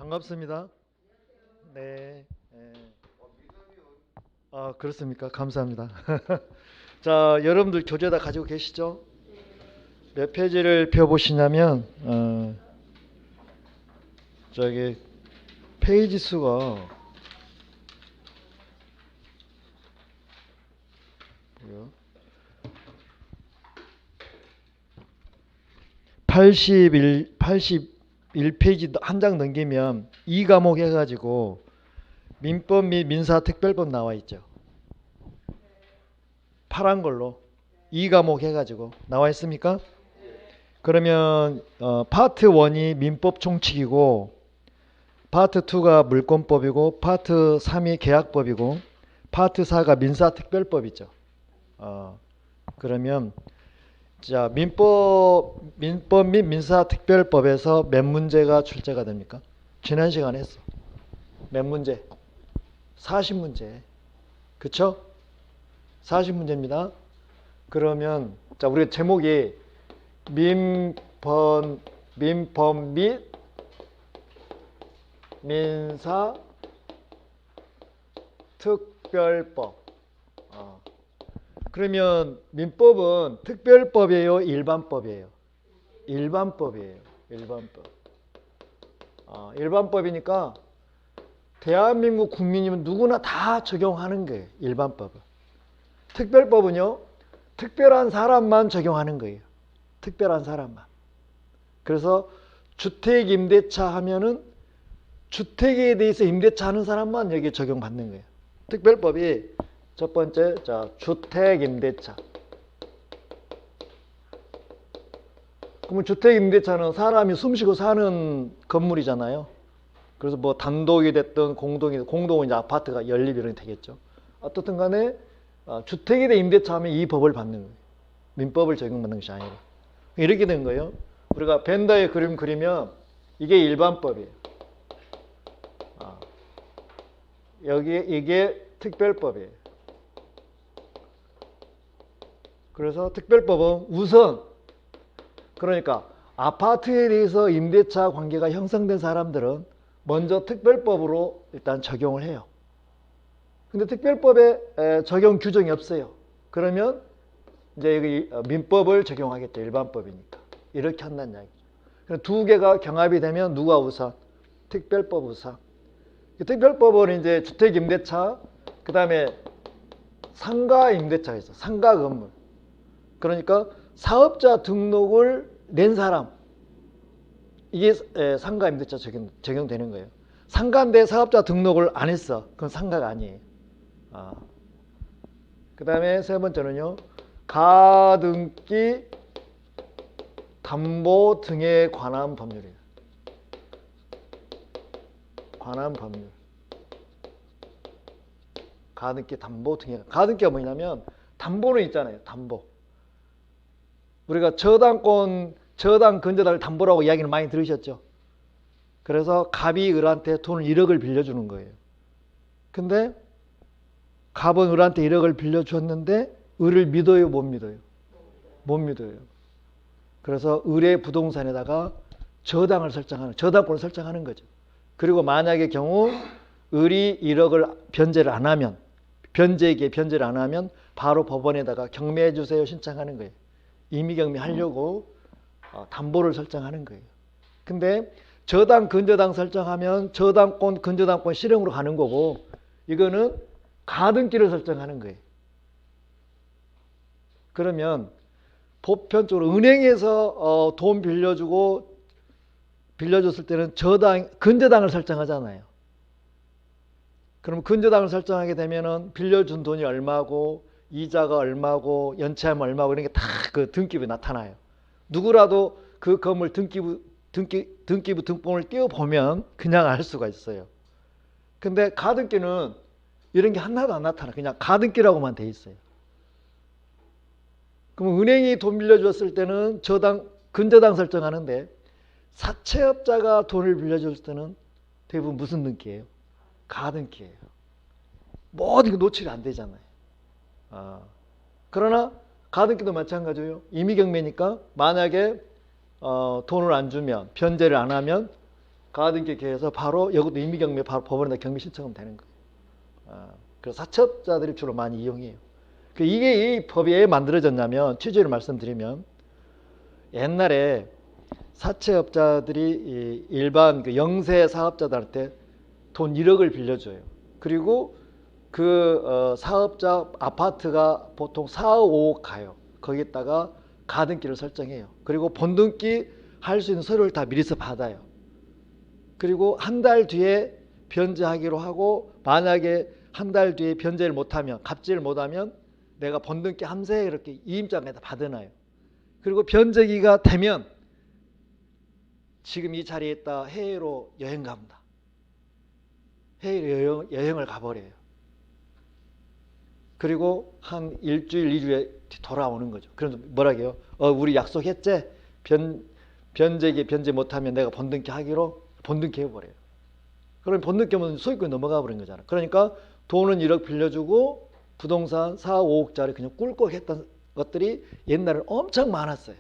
반갑습니다. 네. 그렇습니까? 감사합니다. 자, 여러분들 교재 다 가지고 계시죠? 몇 페이지를 펴보시냐면, 저기, 페이지 수가, 81페이지 한 장 넘기면 2과목 해가지고 민법 및 민사특별법 나와 있죠. 파란 걸로 2과목 해가지고 나와 있습니까? 그러면 파트 1이 민법 총칙이고, 파트 2가 물권법이고, 파트 3이 계약법이고, 파트 4가 민사특별법이죠. 그러면 자, 민법 및 민사특별법에서 몇 문제가 출제가 됩니까? 지난 시간에 했어. 몇 문제? 40문제. 그쵸? 40문제입니다. 그러면 자, 우리 제목이 민법 및 민사특별법. 그러면 민법은 특별법이에요, 일반법이에요? 일반법이에요. 일반법. 일반법이니까 대한민국 국민이면 누구나 다 적용하는 거예요. 일반법은. 특별법은요, 특별한 사람만 적용하는 거예요. 특별한 사람만. 그래서 주택임대차 하면은 주택에 대해서 임대차 하는 사람만 여기에 적용받는 거예요. 특별법이 첫 번째, 자, 주택임대차. 그러면 주택임대차는 사람이 숨쉬고 사는 건물이잖아요. 그래서 뭐 단독이 됐든 공동은 이제 아파트가 연립 이런 게 되겠죠. 어떻든 간에 주택에 대해 임대차 하면 이 법을 받는 거예요. 민법을 적용받는 것이 아니라. 이렇게 된 거예요. 우리가 벤더의 그림 그리면 이게 일반법이에요. 이게 특별법이에요. 그래서 특별법은 우선, 그러니까 아파트에 대해서 임대차 관계가 형성된 사람들은 먼저 특별법으로 일단 적용을 해요. 근데 특별법에 적용 규정이 없어요. 그러면 이제 여기 민법을 적용하겠죠. 일반법이니까. 이렇게 한다는 이야기죠. 두 개가 경합이 되면 누가 우선? 특별법 우선. 특별법은 이제 주택임대차, 그 다음에 상가임대차가 있어. 상가 건물. 그러니까 사업자 등록을 낸 사람, 이게 상가임대차 적용되는 거예요. 상가인데 사업자 등록을 안 했어. 그건 상가가 아니에요. 그 다음에 세 번째는요, 가등기 담보 등에 관한 법률이에요. 관한 법률. 가등기 담보 등에, 가등기가 뭐냐면 담보는 있잖아요. 담보. 우리가 저당권, 저당 근저당을 담보라고 이야기를 많이 들으셨죠. 그래서 갑이 을한테 돈을 1억을 빌려주는 거예요. 근데 갑은 을한테 1억을 빌려줬는데 을을 믿어요, 못 믿어요? 못 믿어요. 그래서 을의 부동산에다가 저당권을 설정하는 거죠. 그리고 만약의 경우 을이 1억을 변제를 안 하면, 변제를 안 하면 바로 법원에다가 경매해 주세요 신청하는 거예요. 임의경매 하려고 담보를 설정하는 거예요. 근데 저당, 근저당 설정하면 저당권, 근저당권 실행으로 가는 거고, 이거는 가등기를 설정하는 거예요. 그러면 보편적으로 은행에서 돈 빌려줬을 때는 근저당을 설정하잖아요. 그럼 근저당을 설정하게 되면은 빌려준 돈이 얼마고, 이자가 얼마고, 연체하면 얼마고, 이런 게 다 그 등기부에 나타나요. 누구라도 그 건물 등기부 등본을 띄워보면 그냥 알 수가 있어요. 근데 가등기는 이런 게 하나도 안 나타나. 그냥 가등기라고만 돼 있어요. 그럼 은행이 돈 빌려줬을 때는 근저당 설정하는데, 사채업자가 돈을 빌려줬을 때는 대부분 무슨 등기예요? 가등기예요. 모든 게 노출이 안 되잖아요. 그러나 가등기도 마찬가지예요. 임의경매니까 만약에 돈을 안 주면, 변제를 안 하면 가등기에 의해서 바로 이것도 임의경매 바로 법원에다 경매 신청하면 되는 거예요. 그래서 사채업자들이 주로 많이 이용해요. 이게 이 법이 왜 만들어졌냐면 취지를 말씀드리면 옛날에 사채업자들이 일반 그 영세 사업자들한테 돈 1억을 빌려줘요. 그리고 그 사업자 아파트가 보통 4, 5억 가요. 거기에다가 가등기를 설정해요. 그리고 본등기 할 수 있는 서류를 다 미리서 받아요. 그리고 한 달 뒤에 변제하기로 하고 만약에 한 달 뒤에 변제를 못하면 갑질을 못하면 내가 본등기 함세 이렇게 이임장에다 받아놔요. 그리고 변제기가 되면 지금 이 자리에 있다 해외로 여행 갑니다. 해외로 여행을 가버려요. 그리고 한 일주일, 2주에 돌아오는 거죠. 그래서 뭐라고 해요? 우리 약속했지? 변제기 변제 못하면 내가 본등기 하기로 본등기 해버려요. 그러면 본등기 하면 소유권이 넘어가 버린 거잖아. 그러니까 돈은 1억 빌려주고 부동산 4, 5억짜리 그냥 꿀꺽 했던 것들이 옛날에 엄청 많았어요.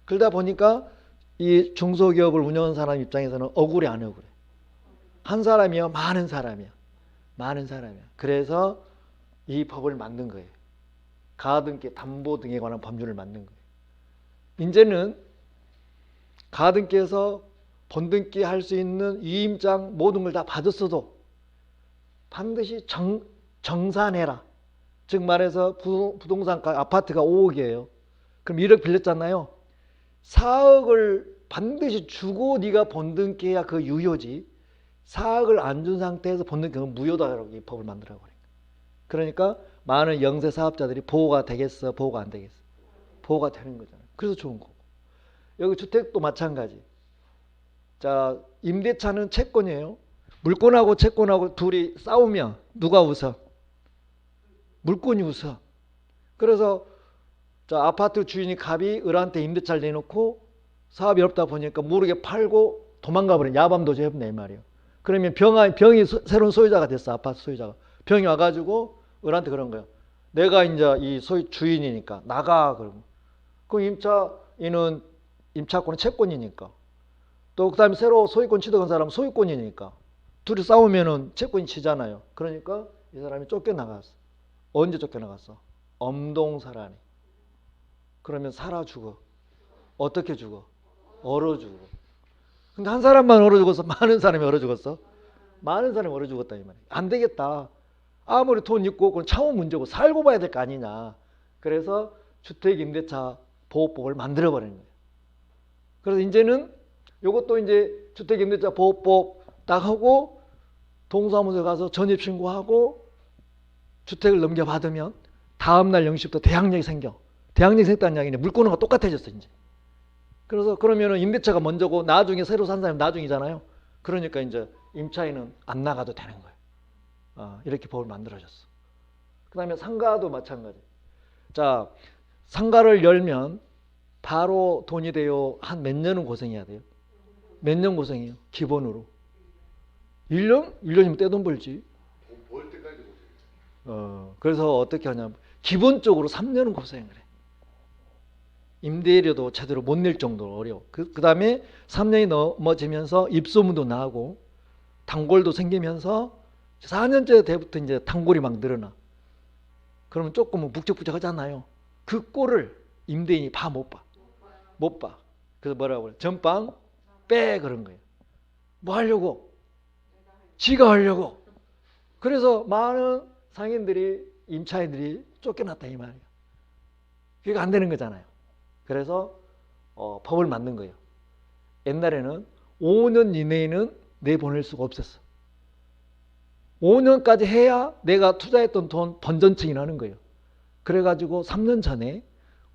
그러다 보니까 이 중소기업을 운영하는 사람 입장에서는 억울해 안 억울해? 한 사람이요? 많은 사람이야. 많은 사람이야. 그래서 이 법을 만든 거예요. 가등기, 담보 등에 관한 법률을 만든 거예요. 이제는 가등기에서 본등기 할 수 있는 위임장 모든 걸 다 받았어도 반드시 정산해라. 즉 말해서 부동산 아파트가 5억이에요. 그럼 1억 빌렸잖아요. 4억을 반드시 주고 네가 본등기해야 그 유효지. 4억을 안 준 상태에서 본등기는 무효다라고 이 법을 만들어 버린 거예요. 그러니까 많은 영세 사업자들이 보호가 되겠어, 보호가 안 되겠어? 보호가 되는 거잖아요. 그래서 좋은 거고. 여기 주택도 마찬가지. 자, 임대차는 채권이에요. 물권하고 채권하고 둘이 싸우면 누가 웃어? 물권이 웃어. 그래서 자, 아파트 주인이 갑이 을한테 임대차를 내놓고 사업이 없다 보니까 모르게 팔고 도망가 버린 야밤도주 해본다 이 말이에요. 그러면 병이 새로운 소유자가 됐어. 아파트 소유자가. 병이 와가지고 을한테 그런 거예요. 내가 이제 이 소유 주인이니까 나가. 그러면. 그럼 임차권은 채권이니까. 또 그 다음에 새로 소유권 취득한 사람은 소유권이니까. 둘이 싸우면은 채권이 지잖아요. 그러니까 이 사람이 쫓겨나갔어. 언제 쫓겨나갔어? 엄동살아니. 그러면 살아 죽어. 어떻게 죽어? 얼어 죽어. 근데 한 사람만 얼어 죽어서 많은 사람이 얼어 죽었어? 많은 사람이 얼어 죽었다 이 말이야. 안 되겠다. 아무리 돈 있고 그건 차원 문제고 살고 봐야 될 거 아니냐. 그래서 주택임대차 보호법을 만들어 버리는 거예요. 그래서 이제는 이것도 이제 주택임대차 보호법 딱 하고 동사무소에 가서 전입신고하고 주택을 넘겨받으면 다음날 0시부터 대항력이 생겨. 대항력이 생겼다는 이야기는 물권과 똑같아졌어 이제. 그래서 그러면은 임대차가 먼저고 나중에 새로 산 사람이 나중이잖아요. 그러니까 이제 임차인은 안 나가도 되는 거예요. 이렇게 법을 만들어졌어. 그 다음에 상가도 마찬가지. 자, 상가를 열면 바로 돈이 돼요? 한 몇 년은 고생해야 돼요? 몇 년 고생해요? 기본으로. 1년? 1년이면 떼돈 벌지. 벌 때까지 고생해요. 그래서 어떻게 하냐면 기본적으로 3년은 고생을 해. 임대료도 제대로 못 낼 정도로 어려워. 그 다음에 3년이 넘어지면서 입소문도 나고 단골도 생기면서 4년째 때부터 이제 단골이 막 늘어나. 그러면 조금은 북적북적 하잖아요. 그 꼴을 임대인이 못 봐. 못 봐. 그래서 뭐라고 그래? 전방 빼 그런 거예요. 뭐 하려고? 지가 하려고. 그래서 많은 상인들이 임차인들이 쫓겨났다 이 말이에요. 그게 안 되는 거잖아요. 그래서 법을 만든 거예요. 옛날에는 5년 이내에는 내보낼 수가 없었어. 5년까지 해야 내가 투자했던 돈 번전층이 나는 거예요. 그래가지고 3년 전에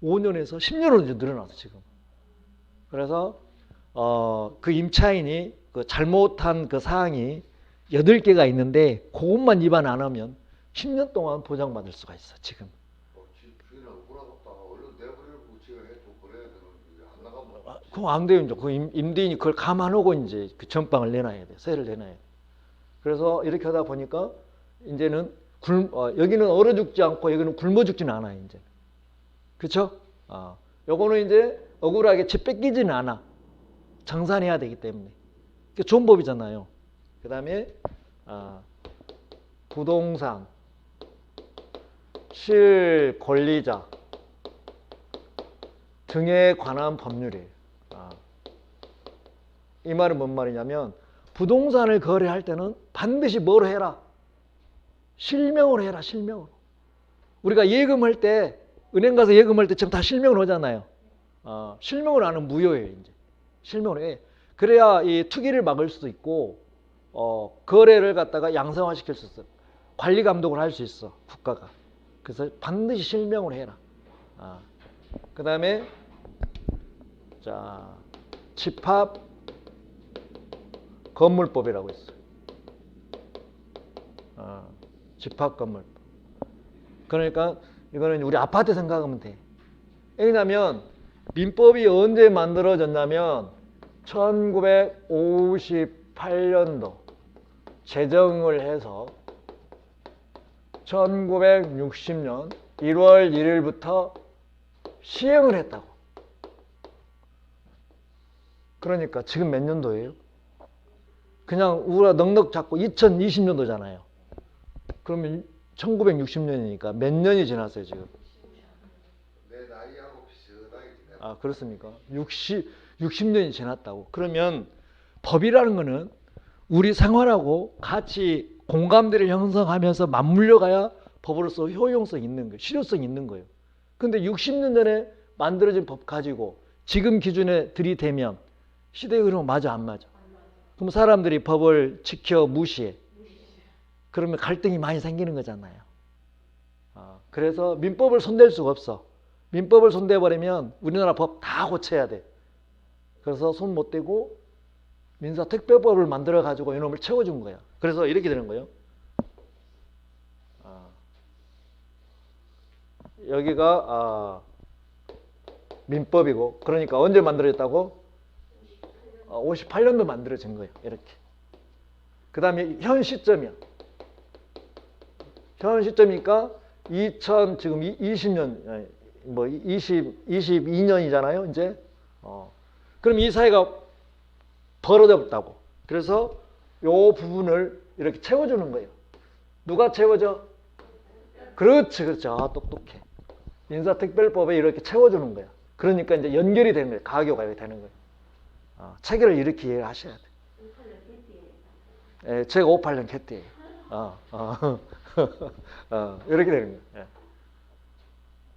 5년에서 10년으로 이제 늘어났어 지금. 그래서 그 임차인이 그 잘못한 그 사항이 8개가 있는데 그것만 위반 안 하면 10년 동안 보장받을 수가 있어 지금. 주인하고 돌아갔다가 얼른 내버리고 지가 해도 그래야 되는데 안 나가면. 그럼 안 돼요. 이제 그 임대인이 그걸 감안하고 이제 그 전방을 내놔야 돼. 세를 내놔야 돼. 그래서 이렇게 하다 보니까 이제는 여기는 얼어 죽지 않고 여기는 굶어 죽지는 않아요 이제. 그렇죠? 요거는 이제 억울하게 집 뺏기지는 않아. 정산해야 되기 때문에. 좋은 법이잖아요. 그 다음에 부동산 실권리자 등에 관한 법률이에요. 이 말은 뭔 말이냐면 부동산을 거래할 때는 반드시 뭐로 해라? 실명으로 해라. 실명으로. 우리가 예금할 때 은행 가서 예금할 때 지금 다 실명으로 하잖아요. 실명으로 하는 무효예요. 이제 실명으로 해. 그래야 이 투기를 막을 수도 있고 거래를 갖다가 양성화시킬 수 있어. 관리 감독을 할 수 있어. 국가가. 그래서 반드시 실명으로 해라. 그 다음에 자 집합 건물법이라고 있어요. 집합 건물법. 그러니까 이거는 우리 아파트 생각하면 돼. 왜냐하면 민법이 언제 만들어졌냐면 1958년도 제정을 해서 1960년 1월 1일부터 시행을 했다고. 그러니까 지금 몇 년도예요? 그냥 우리가 넉넉 잡고 2020년도잖아요. 그러면 1960년이니까 몇 년이 지났어요 지금? 내 나이하고 비슷하게 지내. 그렇습니까? 60년이 지났다고. 그러면 법이라는 거는 우리 생활하고 같이 공감대를 형성하면서 맞물려 가야 법으로서 효용성이 있는 거예요. 실효성이 있는 거예요. 근데 60년 전에 만들어진 법 가지고 지금 기준에 들이대면 시대의 흐름은 맞아 안 맞아? 그럼 사람들이 법을 지켜 무시해. 그러면 갈등이 많이 생기는 거잖아요. 그래서 민법을 손댈 수가 없어. 민법을 손대버리면 우리나라 법 다 고쳐야 돼. 그래서 손 못 대고 민사특별법을 만들어 가지고 이놈을 채워준 거야. 그래서 이렇게 되는 거예요. 여기가 민법이고, 그러니까 언제 만들어졌다고? 58년도 만들어진 거예요. 이렇게. 그 다음에 현 시점이야. 현 시점이니까 지금 20년, 22년이잖아요, 이제. 그럼 이 사이가 벌어졌다고. 그래서 요 부분을 이렇게 채워주는 거예요. 누가 채워줘? 그렇지, 그렇죠. 똑똑해. 민사특별법에 이렇게 채워주는 거야. 그러니까 이제 연결이 되는 거예요. 가교가 되는 거예요. 체계를 이렇게 이해를 하셔야 돼. 예, 제가 58년 개띠예요. 이렇게 되는 거예요. 예.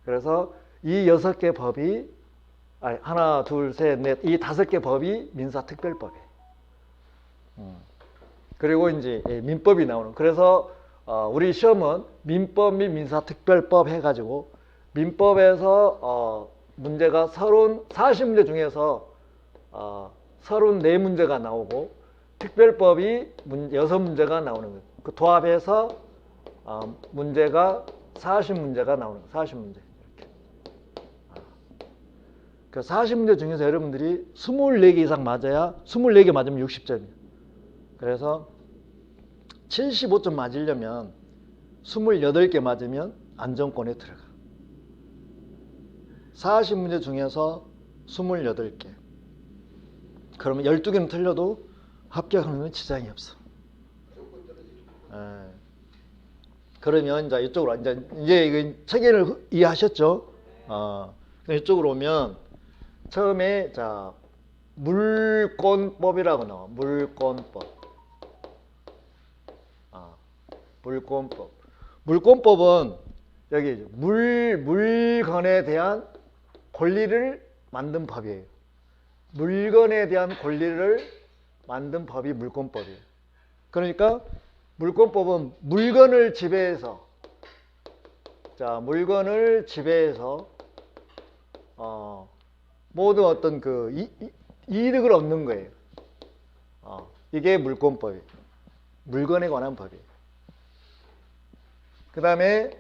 그래서 이 6개 법이 하나, 둘, 셋, 넷, 이 5개 법이 민사특별법이에요. 그리고 이제 민법이 나오는. 그래서 우리 시험은 민법 및 민사특별법 해가지고 민법에서 문제가 40문제 중에서 34문제가 나오고 특별법이 6문제가 나오는 거예요. 그 도합해서 문제가 40문제가 나오는 거예요. 40문제. 이렇게. 그 40문제 중에서 여러분들이 24개 이상 맞아야 24개 맞으면 60점이에요. 그래서 75점 맞으려면 28개 맞으면 안정권에 들어가. 40문제 중에서 28개. 그러면 12개는 틀려도 합격하면 지장이 없어. 그러면 이제 이쪽으로 이제 이거 체계를 이해하셨죠? 이쪽으로 오면 처음에 자 물권법이라고 나와. 물권법. 물권법. 물권법은 여기 물건에 대한 권리를 만든 법이에요. 물건에 대한 권리를 만든 법이 물권법이에요. 그러니까 물권법은 물건을 지배해서 모든 어떤 그 이득을 얻는 거예요. 이게 물권법이에요. 물건에 관한 법이에요. 그 다음에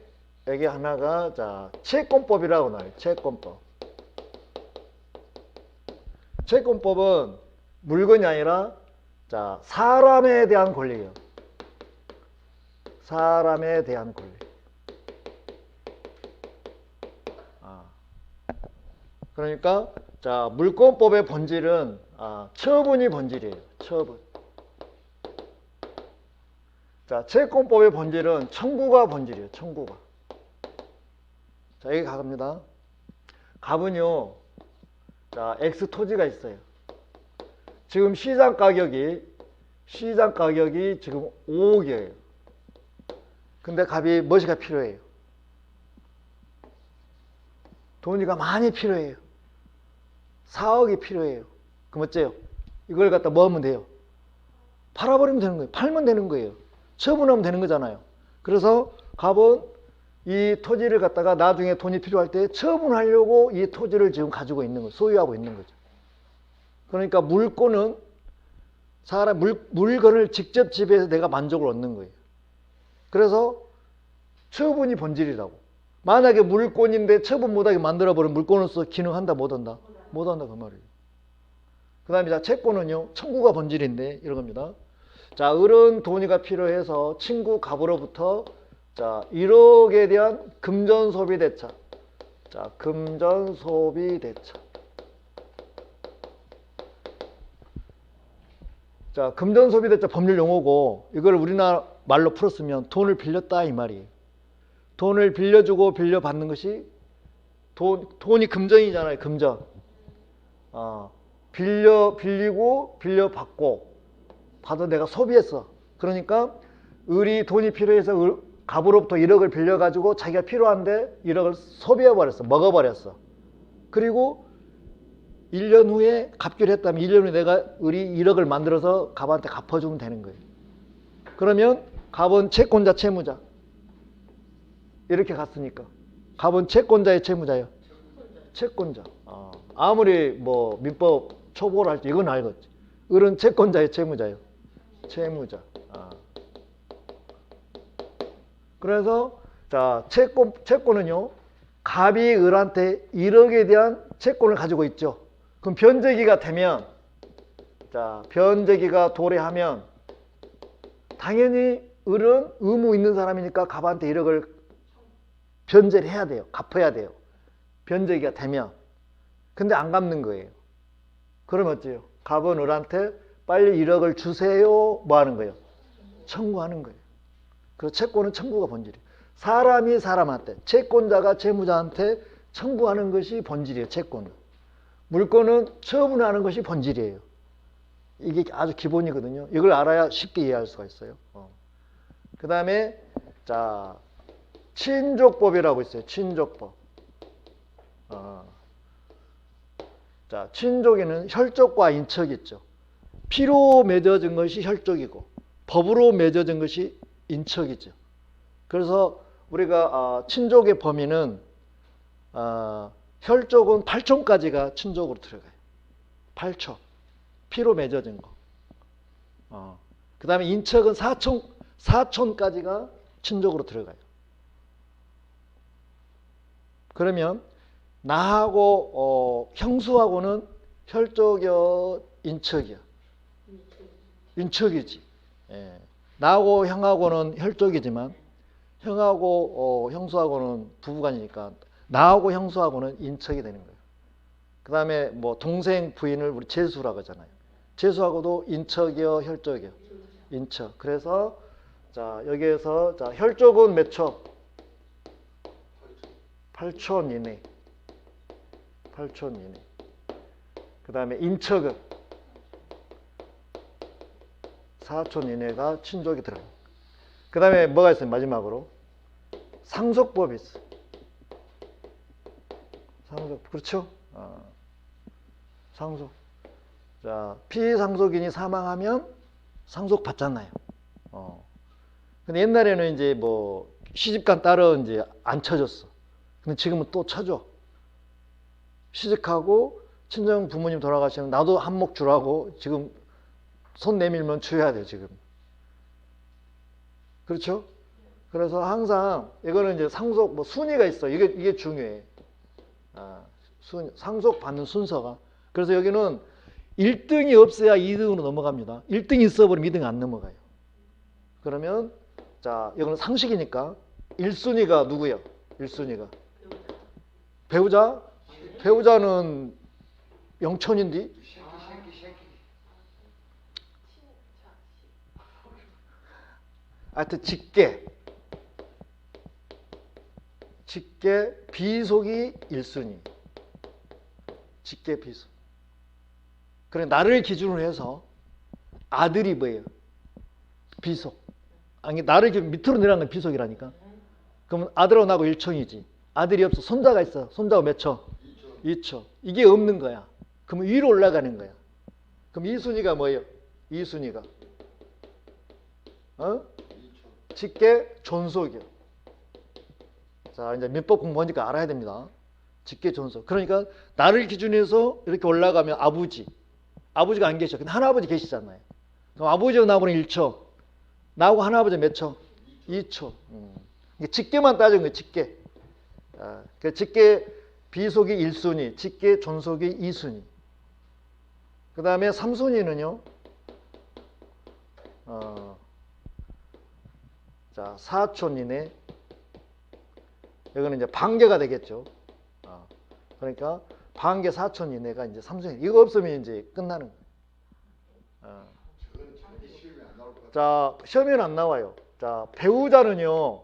여기 하나가 채권법이라고 나와요. 채권법. 채권법은 물건이 아니라 사람에 대한 권리예요. 사람에 대한 권리. 그러니까 물권법의 본질은 처분이 본질이에요. 처분. 자, 채권법의 본질은 청구가 본질이에요. 청구가. 자, 여기 갑니다. 갑은요, 자, X 토지가 있어요. 지금 시장 가격이 지금 5억이에요. 근데 갑이 무엇이가 필요해요? 돈이가 많이 필요해요. 4억이 필요해요. 그럼 어째요? 이걸 갖다 뭐 하면 돼요? 팔아버리면 되는 거예요. 팔면 되는 거예요. 처분하면 되는 거잖아요. 그래서 갑은 이 토지를 갖다가 나중에 돈이 필요할 때 처분하려고 이 토지를 지금 가지고 있는 거예요. 소유하고 있는 거죠. 그러니까 물권은 물건을 직접 지배해서 내가 만족을 얻는 거예요. 그래서 처분이 본질이라고. 만약에 물권인데 처분 못하게 만들어버리면 물권으로서 기능한다 못한다? 못한다 그 말이에요. 그 다음에 자, 채권은요, 청구가 본질인데 이런 겁니다. 자, 을은 돈이가 필요해서 친구 갑으로부터 자, 1억에 대한 금전소비대차. 자, 금전소비대차. 자, 금전소비대차 법률 용어고 이걸 우리나라 말로 풀었으면 돈을 빌렸다 이 말이에요. 돈을 빌려주고 빌려받는 것이 돈이 금전이잖아요. 금전. 빌리고 빌려받고 받아 내가 소비했어. 그러니까 을이 돈이 필요해서 갑으로부터 1억을 빌려가지고 자기가 필요한데 1억을 소비해버렸어. 먹어버렸어. 그리고 1년 후에 갚기로 했다면 1년 후에 내가 을이 1억을 만들어서 갑한테 갚아주면 되는 거예요. 그러면 갑은 채권자 채무자 이렇게 갔으니까 갑은 채권자의 채무자예요. 채권자. 아무리 뭐 민법 초보를 할지 이건 알겠지. 을은 채권자의 채무자예요. 채무자. 그래서 자, 채권은요, 갑이 을한테 1억에 대한 채권을 가지고 있죠. 그럼 변제기가 되면, 자, 변제기가 도래하면 당연히 을은 의무 있는 사람이니까 갑한테 1억을 변제를 해야 돼요. 갚아야 돼요. 변제기가 되면. 근데 안 갚는 거예요. 그러면 어째요? 갑은 을한테 빨리 1억을 주세요. 뭐 하는 거예요? 청구하는 거예요. 그래서 채권은 청구가 본질이에요. 사람이 사람한테, 채권자가 채무자한테 청구하는 것이 본질이에요. 채권은. 물건은 처분하는 것이 본질이에요. 이게 아주 기본이거든요. 이걸 알아야 쉽게 이해할 수가 있어요. 그 다음에 자, 친족법이라고 있어요. 친족법. 자, 친족에는 혈족과 인척이 있죠. 피로 맺어진 것이 혈족이고 법으로 맺어진 것이 인척이죠. 그래서 우리가 친족의 범위는 혈족은 8촌까지가 친족으로 들어가요. 8촌. 피로 맺어진 거. 그 다음에 인척은 4촌까지가 친족으로 들어가요. 그러면 나하고 형수하고는 혈족이요, 인척이요? 인척이지. 예. 나하고 형하고는 혈족이지만 형하고 형수하고는 부부간이니까 나하고 형수하고는 인척이 되는 거예요. 그 다음에 뭐 동생 부인을 우리 제수라고 하잖아요. 제수하고도 인척이요, 혈족이요? 인척. 그래서 자, 여기에서 자, 혈족은 몇 초? 8촌 이내. 8촌 이내. 그 다음에 인척은 4촌 이내가 친족이 들어가요. 그 다음에 뭐가 있어요? 마지막으로 상속법이 있어요. 상속, 그렇죠? 상속. 자, 피상속인이 사망하면 상속 받잖아요. 근데 옛날에는 이제 뭐 시집간 딸은 이제 안 쳐줬어. 근데 지금은 또 쳐줘. 시집하고 친정 부모님 돌아가시면 나도 한몫 주라고 지금 손 내밀면 줘야 돼, 지금. 그렇죠? 그래서 항상 이거는 이제 상속 뭐 순위가 있어. 이게 중요해. 상속 받는 순서가. 그래서 여기는 1등이 없어야 2등으로 넘어갑니다. 1등이 있어버리면 2등 안 넘어가요. 그러면 자, 이거는 상식이니까 1순위가 누구예요? 1순위가 배우자? 배우자는 영천인데 하여튼 직계 비속이 1순위. 직계 비속. 그래 나를 기준으로 해서 아들이 뭐예요? 비속. 아니 나를 기준 밑으로 내려가는 건 비속이라니까. 그러면 아들하고 나하고 1촌이지. 아들이 없어. 손자가 있어. 손자가 몇 초? 2초. 이게 없는 거야. 그러면 위로 올라가는 거야. 그럼 2순위가 뭐예요? 2순위가 직계 존속이요. 자 이제 민법 공부하니까 알아야 됩니다. 직계 존속. 그러니까 나를 기준해서 이렇게 올라가면 아버지가 안 계셔. 근데 할아버지 계시잖아요. 그럼 아버지하고 나하고는 1초. 나하고 할아버지 몇 초? 2초. 직계만 따진 거예요. 직계. 그 직계 비속이 1순위, 직계 존속이 2순위. 그 다음에 3순위는요. 자, 4촌 이내. 이거는 이제 반계가 되겠죠. 그러니까 반계 4촌 이내가 이제 3순위. 이거 없으면 이제 끝나는 거예요. 자, 시험에는 안 나와요. 자, 배우자는요.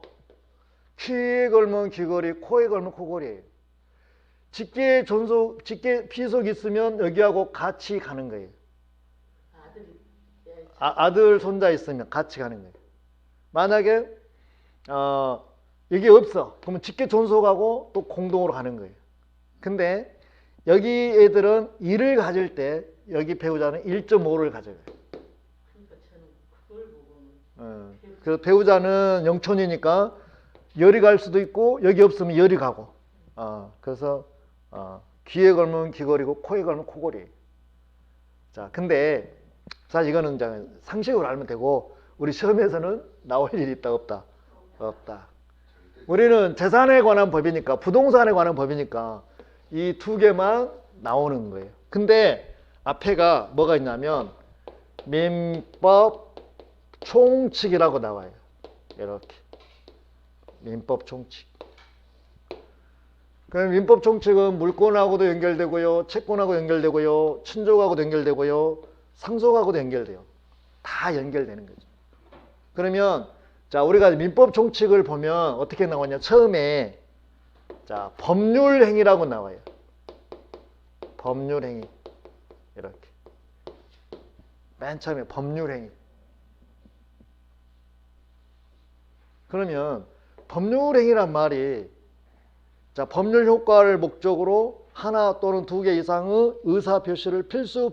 귀에 걸면 귀걸이, 코에 걸면 코걸이에요. 직계 존속, 직계 비속 있으면 여기하고 같이 가는 거예요. 아들, 손자 있으면 같이 가는 거예요. 만약에 이게 없어. 그러면 직계 존속하고 또 공동으로 가는 거예요. 근데 여기 애들은 1을 가질 때 여기 배우자는 1.5를 가져요. 그러니까 저는 그걸 보고는 그래서 배우자는 0촌이니까 열이 갈 수도 있고 여기 없으면 열이 가고. 그래서 귀에 걸면 귀걸이고 코에 걸면 코걸이. 자, 근데 사실 이거는 이제 상식으로 알면 되고 우리 시험에서는 나올 일이 있다 없다? 없다. 우리는 재산에 관한 법이니까 부동산에 관한 법이니까 이 두 개만 나오는 거예요. 근데 앞에가 뭐가 있냐면 민법 총칙이라고 나와요. 이렇게. 민법 총칙. 그럼 민법 총칙은 물권하고도 연결되고요, 채권하고 연결되고요, 친족하고도 연결되고요, 상속하고도 연결돼요. 다 연결되는 거죠. 그러면 자 우리가 민법 총칙을 보면 어떻게 나오냐? 처음에 자 법률행위라고 나와요. 법률행위 이렇게 맨 처음에 법률행위. 그러면 법률행위란 말이 자 법률 효과를 목적으로 하나 또는 두 개 이상의 의사 표시를 필수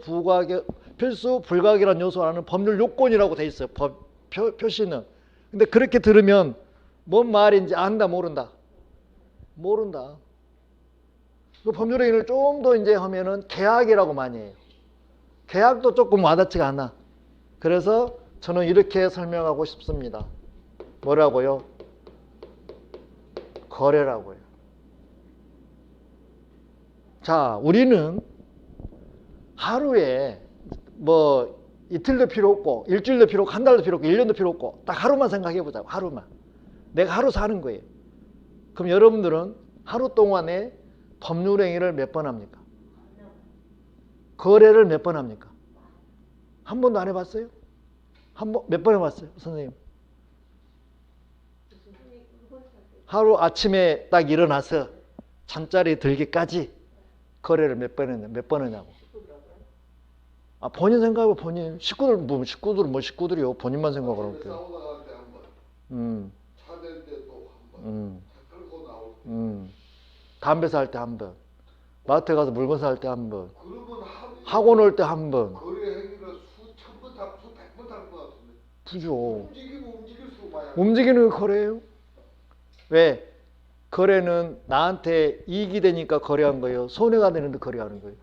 불가결한 요소라는 법률 요건이라고 돼 있어요. 표시는. 근데 그렇게 들으면 뭔 말인지 안다 모른다? 모른다. 그 법률행위를 좀 더 이제 하면은 계약이라고 많이 해요. 계약도 조금 와닿지가 않아. 그래서 저는 이렇게 설명하고 싶습니다. 뭐라고요? 거래라고요. 자, 우리는 하루에 뭐 이틀도 필요 없고 일주일도 필요 없고 한 달도 필요 없고 1년도 필요 없고 딱 하루만 생각해 보자고. 하루만. 내가 하루 사는 거예요. 그럼 여러분들은 하루 동안에 법률행위를 몇 번 합니까? 거래를 몇 번 합니까? 한 번도 안 해봤어요? 몇 번 해봤어요? 선생님? 하루 아침에 딱 일어나서 잠자리 들기까지 거래를 몇 번 했냐고. 본인 생각하고 본인 식구들은 식구들이요. 본인만 생각을 할게요. 싸우다 갈 때 한 번, 차 댈 때 또 한 번, 차 끌고 나올 때. 담배 살 때 한 번, 마트에 가서 물건 살 때 한 번, 그러면 학원 올 때 한 번. 거래 행위를 수천 번, 수백 번 할 것 같은데. 그죠. 움직이면 움직일수록 많이 움직이는 게 거래예요. 왜? 거래는 나한테 이익이 되니까 거래한 거예요. 손해가 되는데 거래하는 거예요.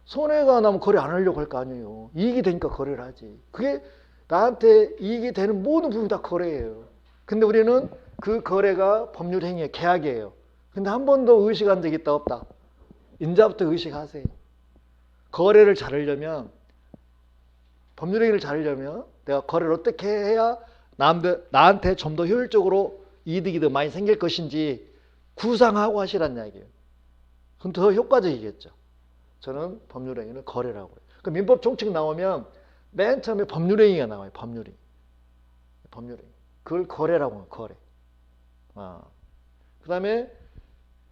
손해가 나면 거래 안 하려고 할 거 아니에요. 이익이 되니까 거래를 하지. 그게 나한테 이익이 되는 모든 부분이 다 거래예요. 근데 우리는 그 거래가 법률 행위의 계약이에요. 근데 한 번도 의식한 적이 있다 없다? 인자부터 의식하세요. 거래를 잘하려면 법률 행위를 잘하려면 내가 거래를 어떻게 해야 나한테 좀 더 효율적으로 이득이 더 많이 생길 것인지 구상하고 하시란 이야기예요. 그럼 더 효과적이겠죠. 저는 법률행위는 거래라고 해요. 그 민법 총칙 나오면 맨 처음에 법률행위가 나와요. 법률행위. 법률행위. 그걸 거래라고 해요. 거래. 그 다음에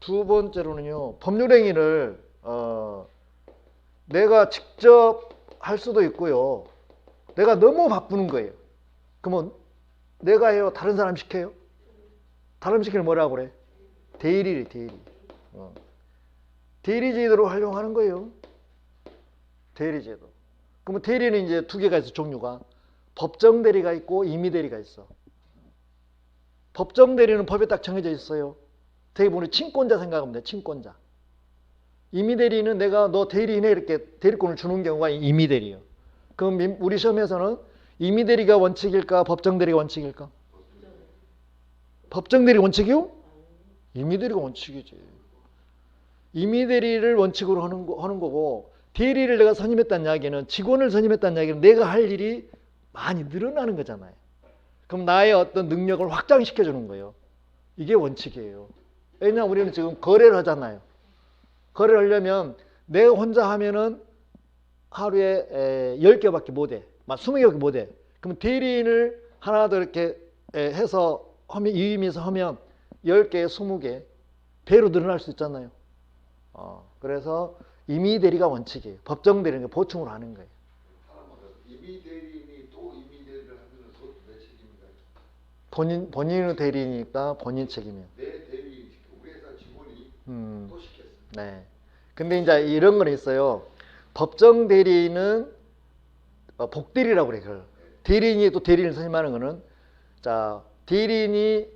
두 번째로는요. 법률행위를 내가 직접 할 수도 있고요. 내가 너무 바쁘는 거예요. 그러면 내가 해요? 다른 사람 시켜요? 다른 사람 시키는 뭐라고 그래? 대리래, 대리. 대리제도로 활용하는 거예요. 대리제도. 그러면 대리는 이제 두 개가 있어, 종류가. 법정 대리가 있고 임의 대리가 있어. 법정 대리는 법에 딱 정해져 있어요. 되게 보면 친권자 생각하면 돼, 친권자. 임의 대리는 내가 너 대리인에 이렇게 대리권을 주는 경우가 임의 대리예요. 그럼 우리 시험에서는 임의 대리가 원칙일까, 법정 대리가 원칙일까? 법정 대리 원칙이요? 임의 대리가 원칙이지. 임의 대리를 원칙으로 하는 거고, 대리를 내가 선임했다는 이야기는, 직원을 선임했다는 이야기는 내가 할 일이 많이 늘어나는 거잖아요. 그럼 나의 어떤 능력을 확장시켜 주는 거예요. 이게 원칙이에요. 왜냐하면 우리는 지금 거래를 하잖아요. 거래를 하려면 내가 혼자 하면은 하루에 10개밖에 못해. 막 20개밖에 못해. 그럼 대리인을 하나 더 이렇게 해서 하면, 유임해서 하면 10개, 20개 배로 늘어날 수 있잖아요. 그래서 임의 대리가 원칙이에요. 법정 대리는 보충으로 하는 거예요. 임의 대리인이 또 임의 대리를 하면 그것도 내 책임인가? 본인의 대리니까 본인 책임이에요. 내 대리인, 우리 회사 직원이 또 시켰어. 네. 근데 이제 이런 건 있어요. 법정 대리는 복대리라고 그래요. 그걸. 대리인이 또 대리인을 선임하는 거는, 자, 대리인이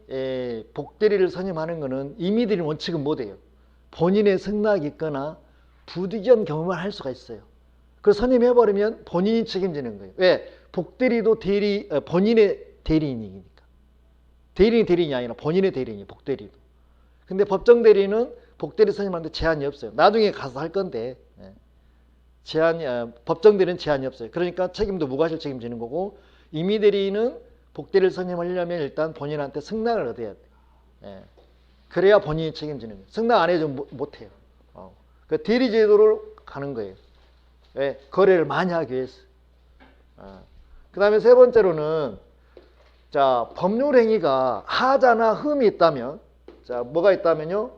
복대리를 선임하는 거는 임의 대리인 원칙은 못해요. 본인의 승낙이 있거나 부득이한 경험을 할 수가 있어요. 그걸 선임해버리면 본인이 책임지는 거예요. 왜? 복대리도 본인의 대리인이니까. 대리인이 대리인이 아니라 본인의 대리인이 복대리도. 근데 법정 대리는 복대리 선임하는데 제한이 없어요. 나중에 가서 할 건데 법정 대리는 제한이 없어요. 그러니까 책임도 무과실 책임지는 거고, 임의 대리인은 복대리를 선임하려면 일단 본인한테 승낙을 얻어야 돼요. 그래야 본인이 책임지는 거예요. 승낙 안 해주면 못해요. 그 대리 제도로 가는 거예요. 왜? 거래를 많이 하기 위해서. 그 다음에 세 번째로는, 자, 법률 행위가 하자나 흠이 있다면, 자, 뭐가 있다면요?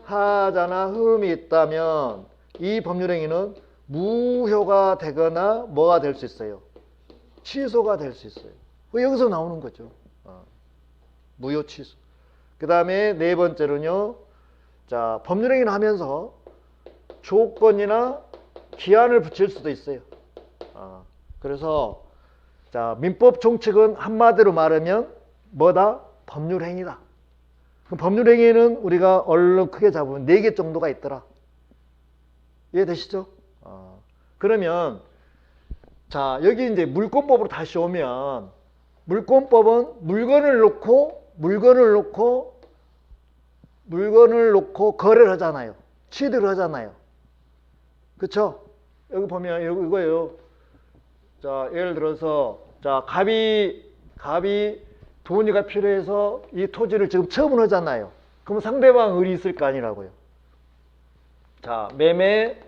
하자나 흠이 있다면 이 법률 행위는 무효가 되거나 뭐가 될 수 있어요? 취소가 될 수 있어요. 여기서 나오는 거죠. 무효 취소. 그 다음에 네 번째로는요. 자, 법률 행위를 하면서 조건이나 기한을 붙일 수도 있어요. 그래서 자, 민법 총칙은 한마디로 말하면 뭐다? 법률 행위다. 그럼 법률 행위는 우리가 얼른 크게 잡으면 4개 정도가 있더라. 이해되시죠? 그러면 자, 여기 이제 물권법으로 다시 오면, 물권법은 물건을 놓고 거래를 하잖아요. 취득을 하잖아요. 그쵸? 여기 보면 이거예요. 자, 예를 들어서, 자, 갑이 돈이가 필요해서 이 토지를 지금 처분하잖아요. 그럼 상대방 을이 있을 거 아니라고요. 자, 매매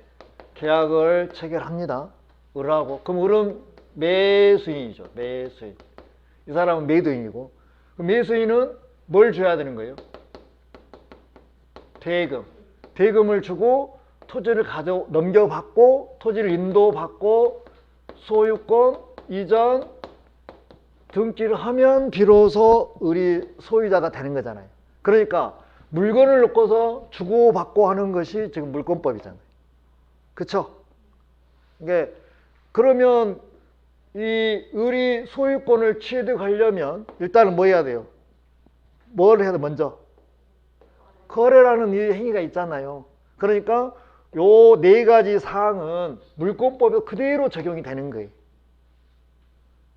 계약을 체결합니다. 을하고. 그럼 을은 매수인이죠. 매수인. 이 사람은 매도인이고. 그럼 매수인은 뭘 줘야 되는 거예요? 대금. 대금을 주고 토지를 넘겨받고, 토지를 인도받고, 소유권, 이전, 등기를 하면 비로소 을이 소유자가 되는 거잖아요. 그러니까 물건을 놓고서 주고받고 하는 것이 지금 물권법이잖아요. 그쵸? 그러면 이 을이 소유권을 취득하려면 일단은 뭐 해야 돼요? 뭘 해야 돼? 먼저 거래라는 이 행위가 있잖아요. 그러니까 요 4가지 사항은 물권법에 그대로 적용이 되는 거예요.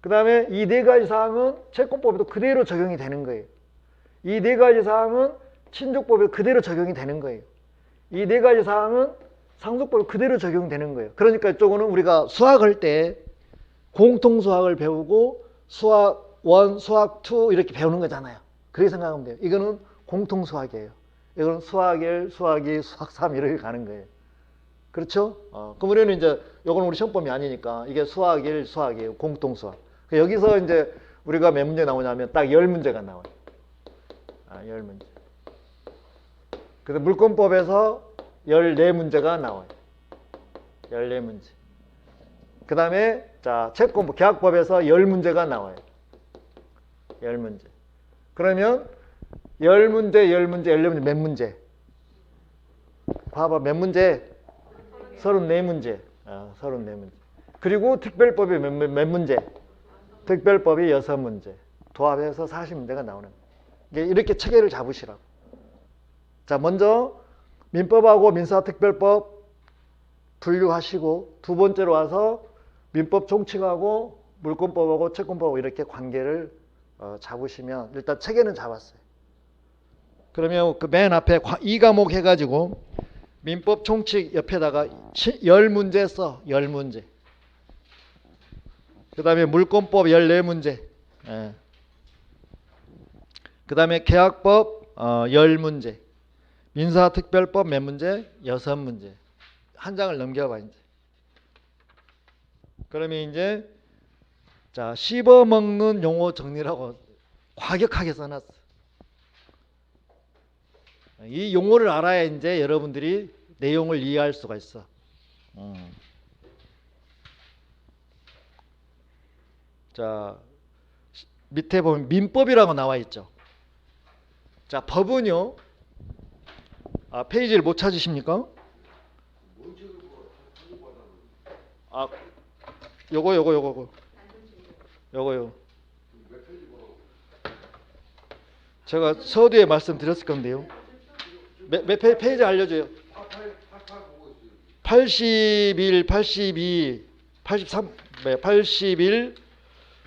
그 다음에 이 4가지 사항은 채권법에도 그대로 적용이 되는 거예요. 이 4가지 사항은 친족법에 그대로 적용이 되는 거예요. 이 4가지 사항은 상속법에 그대로 적용되는 거예요. 그러니까 이쪽은 우리가 수학할 때 공통수학을 배우고 수학 1, 수학 2 이렇게 배우는 거잖아요. 그렇게 생각하면 돼요. 이거는 공통수학이에요. 이거는 수학 1, 수학 2, 수학 3 이렇게 가는 거예요. 그렇죠? 그럼 우리는 이제 이건 우리 시험범위 아니니까 이게 수학 1, 수학 2 공통수학. 여기서 이제 우리가 몇 문제 나오냐면 딱 10문제가 나와요. 10문제. 그래서 물권법에서 14문제가 나와요. 14문제. 그 다음에 자 채권법, 계약법에서 10문제가 나와요. 10문제. 그러면 10문제, 10문제, 14문제 몇 문제? 봐봐 몇 문제? 34문제. 34문제. 그리고 특별법이 몇 문제? 특별법이 6문제. 도합해서 40문제가 나오는 거예요. 이렇게 체계를 잡으시라고. 자, 먼저 민법하고 민사특별법 분류하시고 두 번째로 와서 민법 총칙하고 물권법하고 채권법하고 이렇게 관계를 잡으시면 일단 체계는 잡았어요. 그러면 그 맨 앞에 이 과목 해가지고 민법 총칙 옆에다가 10문제 써. 10문제. 그 다음에 물권법 14문제. 그 다음에 계약법 10문제. 민사특별법 몇 문제? 6문제. 한 장을 넘겨봐 이제. 그러면 이제 자 씹어먹는 용어 정리라고 과격하게 써놨어. 이 용어를 알아야 이제 여러분들이 내용을 이해할 수가 있어. 자 밑에 보면 민법이라고 나와 있죠. 자 법은요. 페이지를 못 찾으십니까? 요거요. 제가 서두에 말씀드렸을 건데요. 몇 페이지 알려줘요. 81, 82, 83, 81,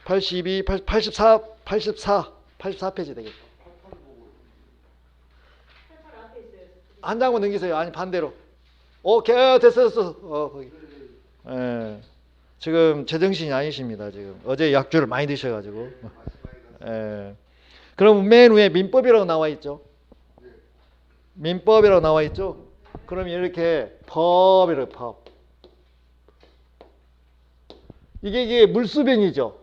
82, 84, 84페이지 되겠다. 한 장만 넘기세요. 아니 반대로. 오케이 됐어. 거기. 지금 제정신이 아니십니다. 지금 어제 약주를 많이 드셔가지고. 그럼 맨 위에 민법이라고 나와 있죠. 민법이라고 나와 있죠. 그럼 이렇게 법이라고 법. 이게 물수변이죠.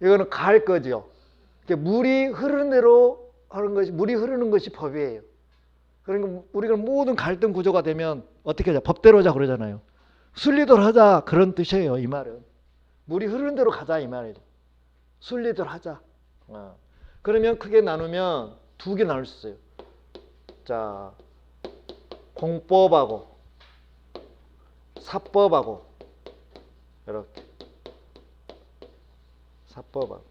이거는 갈 거죠. 물이 흐르는 대로 하는 것이 물이 흐르는 것이 법이에요. 그러니까 우리가 모든 갈등 구조가 되면 어떻게 하자? 법대로 하자 그러잖아요. 순리대로 하자 그런 뜻이에요. 이 말은 물이 흐르는 대로 가자 이 말이죠. 순리대로 하자. 그러면 크게 나누면 두 개 나눌 수 있어요. 자 공법하고 사법하고 이렇게 사법하고.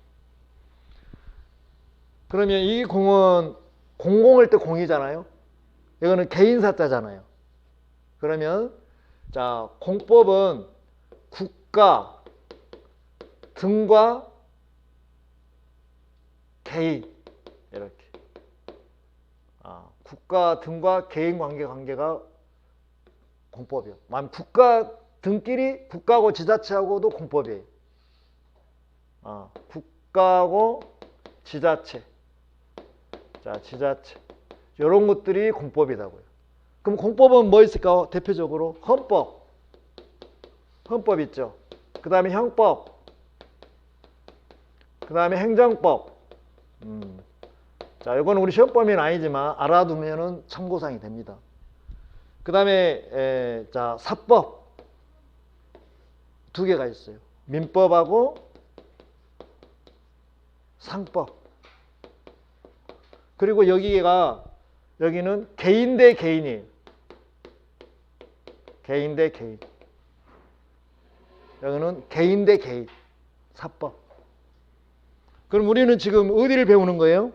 그러면 이 공은 공공할 때 공이잖아요. 이거는 개인사자잖아요. 그러면 자 공법은 국가 등과 개인 이렇게 국가 등과 개인 관계가 공법이요. 만 국가 등끼리 국가하고 지자체하고도 공법이에요. 국가하고 지자체. 자 지자체 이런 것들이 공법이라고요. 그럼 공법은 뭐 있을까요? 대표적으로 헌법 있죠. 그 다음에 형법, 그 다음에 행정법. 자, 이거는 우리 시험범위는 아니지만 알아두면은 참고사항이 됩니다. 그 다음에 자 사법 두 개가 있어요. 민법하고 상법. 그리고 여기는 개인 대 개인이에요. 개인 대 개인. 여기는 개인 대 개인. 사법. 그럼 우리는 지금 어디를 배우는 거예요?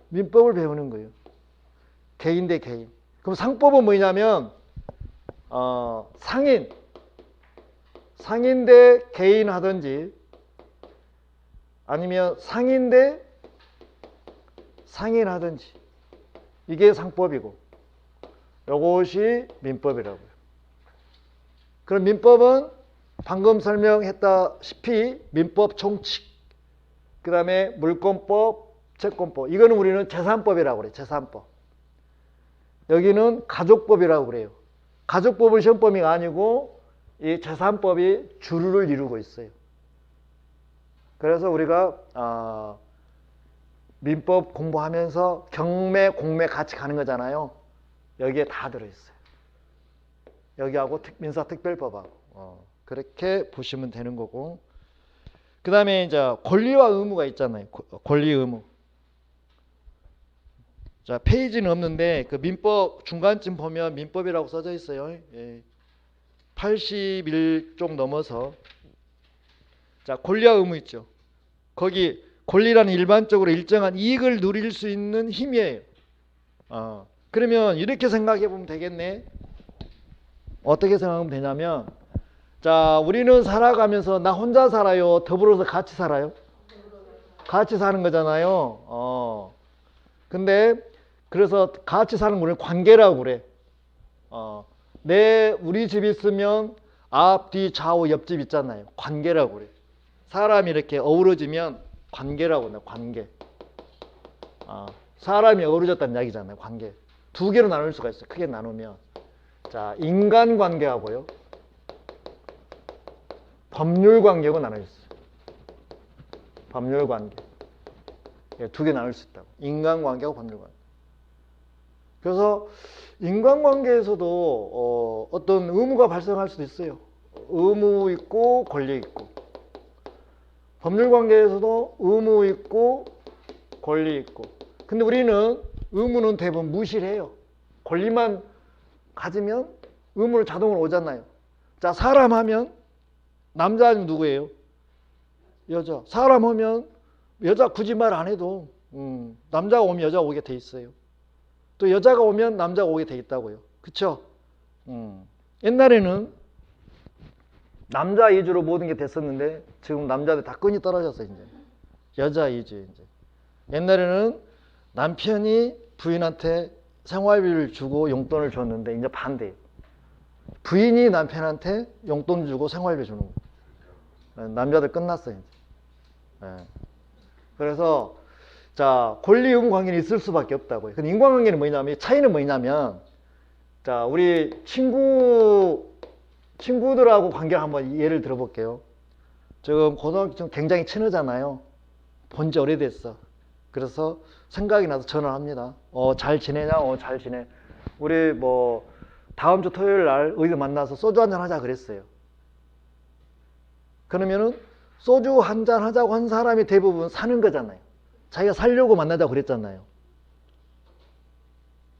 민법을 배우는 거예요. 개인 대 개인. 그럼 상법은 뭐냐면 상인 대 개인 하든지 아니면 상인 대 상인 하든지 이게 상법이고 이것이 민법이라고요. 그럼 민법은 방금 설명했다시피 민법 총칙, 그 다음에 물권법, 채권법. 이거는 우리는 재산법이라고 그래요. 재산법. 여기는 가족법이라고 그래요. 가족법은 시험범위가 아니고 이 재산법이 주를 이루고 있어요. 그래서 우리가 민법 공부하면서 경매, 공매 같이 가는 거잖아요. 여기에 다 들어있어요. 여기하고 민사특별법하고 그렇게 보시면 되는 거고. 그 다음에 이제 권리와 의무가 있잖아요. 권리, 의무. 자, 페이지는 없는데 그 민법 중간쯤 보면 민법이라고 써져 있어요. 81쪽 넘어서. 자, 권리와 의무 있죠. 거기 권리라는 일반적으로 일정한 이익을 누릴 수 있는 힘이에요. 그러면 이렇게 생각해 보면 되겠네. 어떻게 생각하면 되냐면, 자, 우리는 살아가면서 나 혼자 살아요? 더불어서 같이 살아요? 같이 사는 거잖아요. 근데 그래서 같이 사는 걸 관계라고 그래. 우리 집 있으면 앞, 뒤, 좌우, 옆집 있잖아요. 관계라고 그래. 사람이 이렇게 어우러지면 관계라고 해요. 관계. 사람이 어우러졌다는 이야기잖아요. 관계. 두 개로 나눌 수가 있어요. 크게 나누면. 자, 인간관계하고요. 법률관계하고 나눠 있어요. 법률관계. 두 개 나눌 수 있다고. 인간관계하고 법률관계. 그래서 인간관계에서도 어떤 의무가 발생할 수도 있어요. 의무 있고 권리 있고. 법률관계에서도 의무 있고 권리 있고. 근데 우리는 의무는 대부분 무시를 해요. 권리만 가지면 의무는 자동으로 오잖아요. 자, 사람 하면 남자 아니면 누구예요? 여자. 사람 하면 여자 굳이 말 안 해도 남자가 오면 여자가 오게 돼 있어요. 또 여자가 오면 남자가 오게 돼 있다고요. 그쵸? 옛날에는 남자 위주로 모든 게 됐었는데 지금 남자들 다 끈이 떨어졌어요. 이제 여자 위주. 이제 옛날에는 남편이 부인한테 생활비를 주고 용돈을 줬는데 이제 반대예요. 부인이 남편한테 용돈 주고 생활비 주는 거예요. 남자들 끝났어요. 이제. 그래서 자, 권리 의무 관계는 있을 수밖에 없다고요. 근데 인간관계는 뭐냐면, 차이는 뭐냐면, 자, 우리 친구들하고 관계를 한번 예를 들어볼게요. 지금 고등학교 좀 굉장히 친하잖아요. 본 지 오래됐어. 그래서 생각이 나서 전화를 합니다. 잘 지내냐? 잘 지내. 우리 뭐 다음 주 토요일 날 어디서 만나서 소주 한잔 하자 그랬어요. 그러면은 소주 한잔 하자고 한 사람이 대부분 사는 거잖아요. 자기가 살려고 만나자고 그랬잖아요.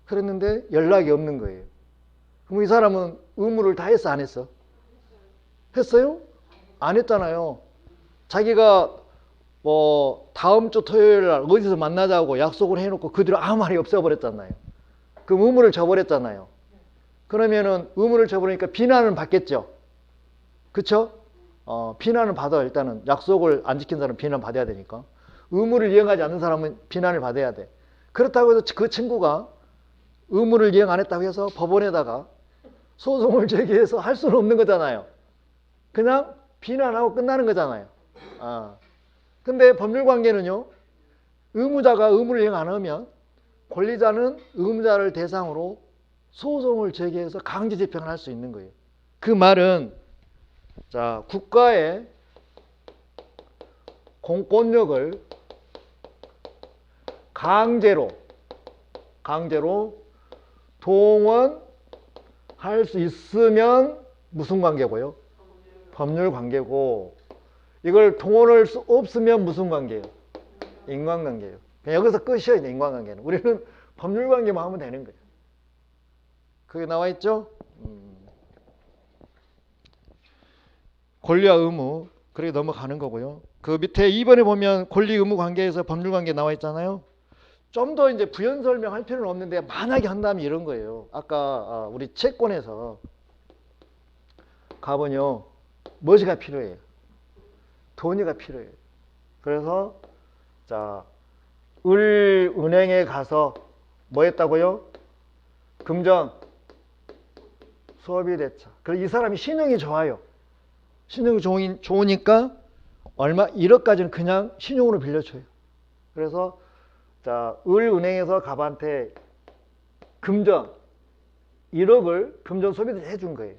그랬는데 연락이 없는 거예요. 그럼 이 사람은 의무를 다 했어, 안 했어? 했어요? 안 했잖아요. 자기가 뭐 다음 주 토요일 날 어디서 만나자고 약속을 해놓고 그 뒤로 아무 말이 없어버렸잖아요. 그럼 의무를 저버렸잖아요. 그러면은 의무를 저버리니까 비난을 받겠죠. 그쵸? 비난을 받아. 일단은 약속을 안 지킨 사람은 비난 받아야 되니까. 의무를 이행하지 않는 사람은 비난을 받아야 돼. 그렇다고 해서 그 친구가 의무를 이행 안 했다고 해서 법원에다가 소송을 제기해서 할 수는 없는 거잖아요. 그냥 비난하고 끝나는 거잖아요. 근데 법률관계는요, 의무자가 의무를 이행 안 하면 권리자는 의무자를 대상으로 소송을 제기해서 강제 집행을 할 수 있는 거예요. 그 말은, 자, 국가의 공권력을 강제로 동원할 수 있으면 무슨 관계고요? 법률 관계고, 이걸 동원할 수 없으면 무슨 관계예요? 인간관계예요. 그냥 여기서 끝이에요. 인간관계는. 우리는 법률 관계만 하면 되는 거예요. 그게 나와 있죠? 권리와 의무, 그렇게 넘어가는 거고요. 그 밑에 2번에 보면 권리 의무 관계에서 법률 관계 나와 있잖아요. 좀 더 이제 부연 설명할 필요는 없는데 만약에 한다면 이런 거예요. 아까 우리 채권에서 가보뇨, 뭐가 필요해요? 돈이가 필요해요. 그래서 자, 은행에 가서 뭐 했다고요? 금전 소비 대차. 그래서 이 사람이 신용이 좋아요. 신용이 좋으니까 얼마 1억까지는 그냥 신용으로 빌려줘요. 그래서 자, 은행에서 갑한테 금전 1억을 금전 소비대차 해준 거예요.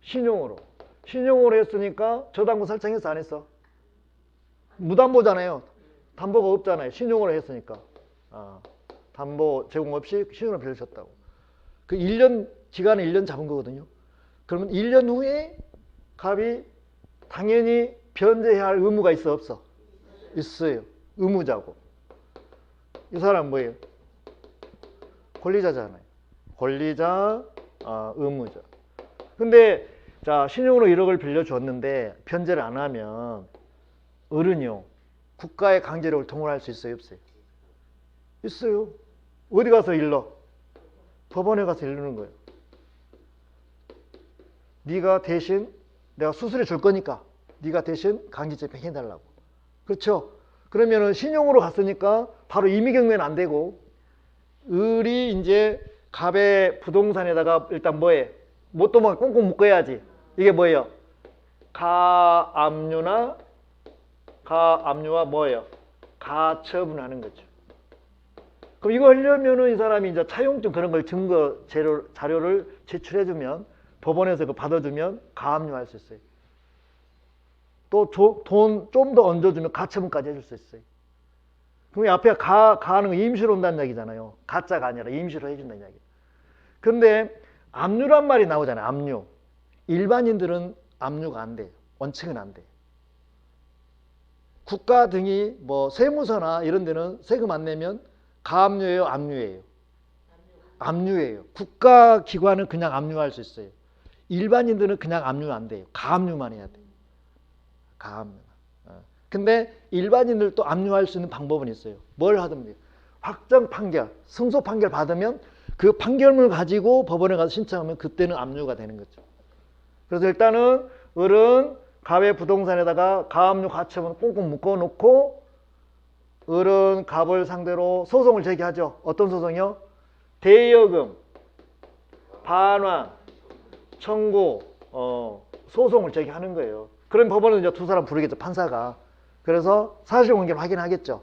신용으로 했으니까 저당권 설정했어, 안 했어? 무담보잖아요. 담보가 없잖아요. 신용으로 했으니까. 담보 제공 없이 신용을 빌려줬다고. 그 1년, 기간은 1년 잡은 거거든요. 그러면 1년 후에 갑이 당연히 변제해야 할 의무가 있어, 없어? 있어요. 의무자고. 이 사람 뭐예요? 권리자잖아요. 권리자, 의무자. 근데 자, 신용으로 1억을 빌려줬는데 변제를 안 하면 어른이요. 국가의 강제력을 동원할 수 있어요, 없어요? 있어요. 어디 가서 일러? 법원에 가서 일르는 거예요. 네가 대신 내가 수수료 줄 거니까 네가 대신 강제집행 해달라고. 그렇죠? 그러면은 신용으로 갔으니까 바로 임의경매는 안 되고 을이 이제 갑의 부동산에다가 일단 뭐해? 못 도망가 꽁꽁 묶어야지. 이게 뭐예요? 가압류와 뭐예요? 가처분하는 거죠. 그럼 이거 하려면은 이 사람이 이제 차용증 그런 걸 증거 자료를 제출해주면 법원에서 그 받아주면 가압류할 수 있어요. 또 돈 좀 더 얹어주면 가처분까지 해줄 수 있어요. 그럼 앞에 가하는 거 임시로 온다는 얘기잖아요. 가짜가 아니라 임시로 해준다는 얘기. 근데 압류란 말이 나오잖아요. 압류. 일반인들은 압류가 안 돼요. 원칙은 안 돼요. 국가 등이 뭐 세무서나 이런 데는 세금 안 내면 가압류예요, 압류예요? 압류예요. 국가 기관은 그냥 압류할 수 있어요. 일반인들은 그냥 압류 안 돼요. 가압류만 해야 돼요. 가압류. 근데 일반인들도 압류할 수 있는 방법은 있어요. 뭘 하든 돼요. 확정 판결, 승소 판결 받으면 그 판결문을 가지고 법원에 가서 신청하면 그때는 압류가 되는 거죠. 그래서 일단은 을은 갑의 부동산에다가 가압류 가처분 꽁꽁 묶어놓고 을은 갑을 상대로 소송을 제기하죠. 어떤 소송이요? 대여금, 반환, 청구, 소송을 제기하는 거예요. 그럼 법원은 이제 두 사람 부르겠죠. 판사가. 그래서 사실관계를 확인하겠죠.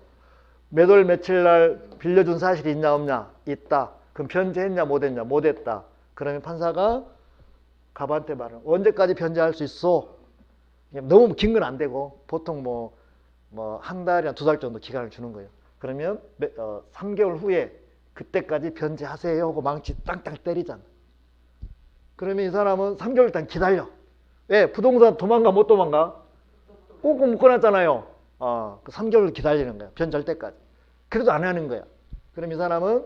몇 월 며칠 날 빌려준 사실이 있냐 없냐? 있다. 그럼 변제했냐 못했냐? 못했다. 그러면 판사가 갑한테 말은 언제까지 변제할 수 있어? 너무 긴 건 안 되고 보통 뭐 한 달이나 두 달 정도 기간을 주는 거예요. 그러면 3개월 후에 그때까지 변제하세요 하고 망치 땅땅 때리잖아. 그러면 이 사람은 3개월 일단 기다려. 왜? 부동산 도망가 못 도망가? 꽁꽁 묶어놨잖아요. 그 3개월 기다리는 거야. 변제할 때까지. 그래도 안 하는 거야. 그럼 이 사람은